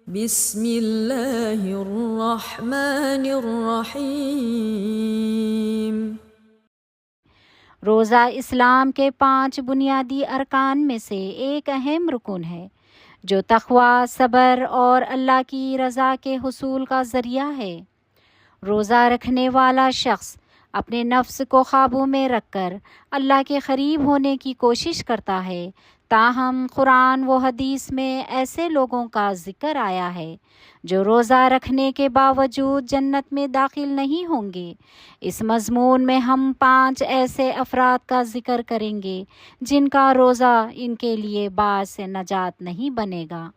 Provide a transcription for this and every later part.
بسم اللہ الرحمن الرحیم۔ روزہ اسلام کے 5 بنیادی ارکان میں سے ایک اہم رکن ہے جو تقویٰ، صبر اور اللہ کی رضا کے حصول کا ذریعہ ہے۔ روزہ رکھنے والا شخص اپنے نفس کو قابو میں رکھ کر اللہ کے قریب ہونے کی کوشش کرتا ہے، تاہم قرآن و حدیث میں ایسے لوگوں کا ذکر آیا ہے جو روزہ رکھنے کے باوجود جنت میں داخل نہیں ہوں گے۔ اس مضمون میں ہم 5 ایسے افراد کا ذکر کریں گے جن کا روزہ ان کے لیے باعث نجات نہیں بنے گا۔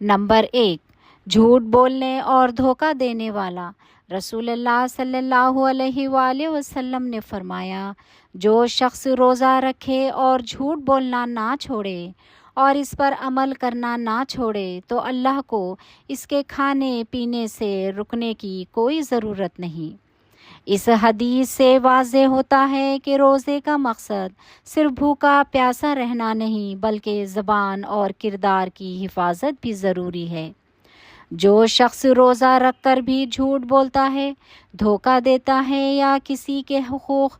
نمبر 1، جھوٹ بولنے اور دھوکہ دینے والا۔ رسول اللہ صلی اللہ علیہ وآلہ وسلم نے فرمایا، جو شخص روزہ رکھے اور جھوٹ بولنا نہ چھوڑے اور اس پر عمل کرنا نہ چھوڑے تو اللہ کو اس کے کھانے پینے سے رکنے کی کوئی ضرورت نہیں۔ اس حدیث سے واضح ہوتا ہے کہ روزے کا مقصد صرف بھوکا پیاسا رہنا نہیں بلکہ زبان اور کردار کی حفاظت بھی ضروری ہے۔ جو شخص روزہ رکھ کر بھی جھوٹ بولتا ہے، دھوکہ دیتا ہے یا کسی کے حقوق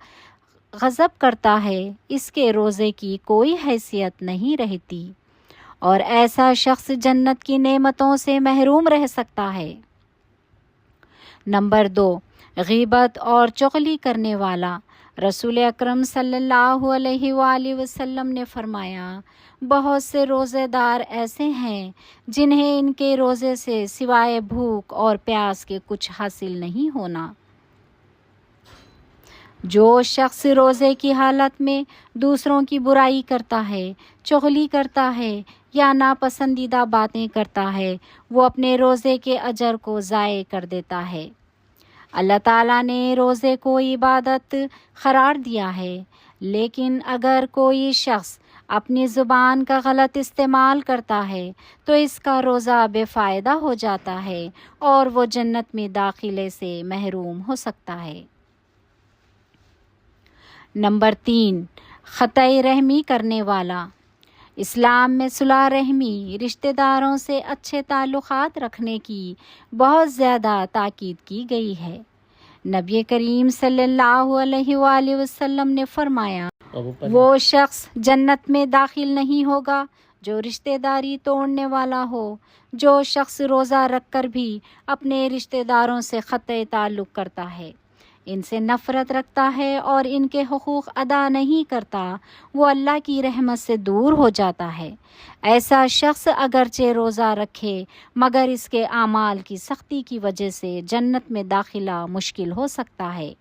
غصب کرتا ہے، اس کے روزے کی کوئی حیثیت نہیں رہتی اور ایسا شخص جنت کی نعمتوں سے محروم رہ سکتا ہے۔ نمبر 2، غیبت اور چغلی کرنے والا۔ رسول اکرم صلی اللہ علیہ وآلہ وسلم نے فرمایا، بہت سے روزے دار ایسے ہیں جنہیں ان کے روزے سے سوائے بھوک اور پیاس کے کچھ حاصل نہیں ہونا۔ جو شخص روزے کی حالت میں دوسروں کی برائی کرتا ہے، چغلی کرتا ہے یا ناپسندیدہ باتیں کرتا ہے، وہ اپنے روزے کے اجر کو ضائع کر دیتا ہے۔ اللہ تعالیٰ نے روزے کو عبادت قرار دیا ہے، لیکن اگر کوئی شخص اپنی زبان کا غلط استعمال کرتا ہے تو اس کا روزہ بے فائدہ ہو جاتا ہے اور وہ جنت میں داخلے سے محروم ہو سکتا ہے۔ نمبر 3، قطع رحمی کرنے والا۔ اسلام میں صلہ رحمی، رشتہ داروں سے اچھے تعلقات رکھنے کی بہت زیادہ تاکید کی گئی ہے۔ نبی کریم صلی اللہ علیہ وآلہ وسلم نے فرمایا، وہ شخص جنت میں داخل نہیں ہوگا جو رشتہ داری توڑنے والا ہو۔ جو شخص روزہ رکھ کر بھی اپنے رشتہ داروں سے قطع تعلق کرتا ہے، ان سے نفرت رکھتا ہے اور ان کے حقوق ادا نہیں کرتا، وہ اللہ کی رحمت سے دور ہو جاتا ہے۔ ایسا شخص اگرچہ روزہ رکھے مگر اس کے اعمال کی سختی کی وجہ سے جنت میں داخلہ مشکل ہو سکتا ہے۔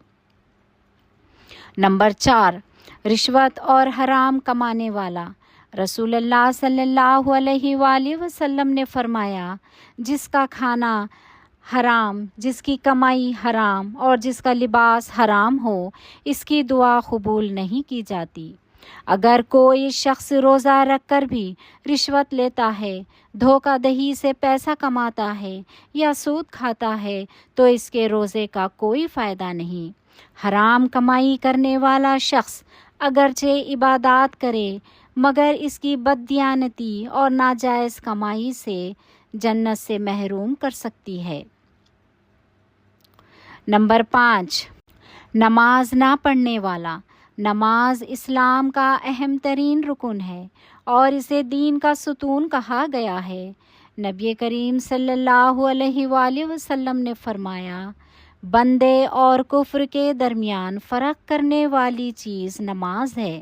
نمبر 4، رشوت اور حرام کمانے والا۔ رسول اللہ صلی اللہ علیہ وآلہ وسلم نے فرمایا، جس کا کھانا حرام، جس کی کمائی حرام اور جس کا لباس حرام ہو، اس کی دعا قبول نہیں کی جاتی۔ اگر کوئی شخص روزہ رکھ کر بھی رشوت لیتا ہے، دھوکہ دہی سے پیسہ کماتا ہے یا سود کھاتا ہے تو اس کے روزے کا کوئی فائدہ نہیں۔ حرام کمائی کرنے والا شخص اگرچہ عبادات کرے مگر اس کی بددیانتی اور ناجائز کمائی سے جنت سے محروم کر سکتی ہے۔ نمبر 5، نماز نہ پڑھنے والا۔ نماز اسلام کا اہم ترین رکن ہے اور اسے دین کا ستون کہا گیا ہے۔ نبی کریم صلی اللہ علیہ وآلہ وسلم نے فرمایا، بندے اور کفر کے درمیان فرق کرنے والی چیز نماز ہے۔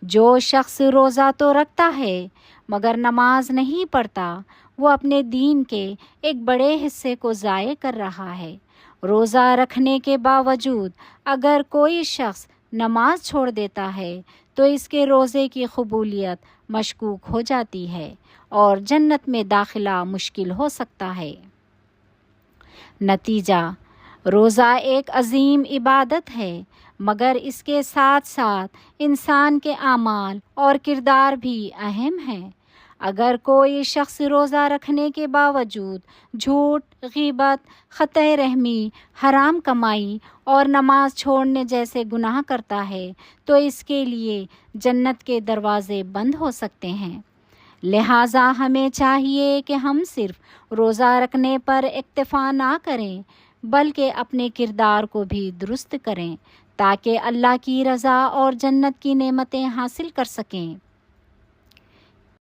جو شخص روزہ تو رکھتا ہے مگر نماز نہیں پڑھتا، وہ اپنے دین کے ایک بڑے حصے کو ضائع کر رہا ہے۔ روزہ رکھنے کے باوجود اگر کوئی شخص نماز چھوڑ دیتا ہے تو اس کے روزے کی قبولیت مشکوک ہو جاتی ہے اور جنت میں داخلہ مشکل ہو سکتا ہے۔ نتیجہ، روزہ ایک عظیم عبادت ہے مگر اس کے ساتھ ساتھ انسان کے اعمال اور کردار بھی اہم ہیں۔ اگر کوئی شخص روزہ رکھنے کے باوجود جھوٹ، غیبت، قطع رحمی، حرام کمائی اور نماز چھوڑنے جیسے گناہ کرتا ہے تو اس کے لیے جنت کے دروازے بند ہو سکتے ہیں۔ لہٰذا ہمیں چاہیے کہ ہم صرف روزہ رکھنے پر اکتفا نہ کریں بلکہ اپنے کردار کو بھی درست کریں تاکہ اللہ کی رضا اور جنت کی نعمتیں حاصل کر سکیں۔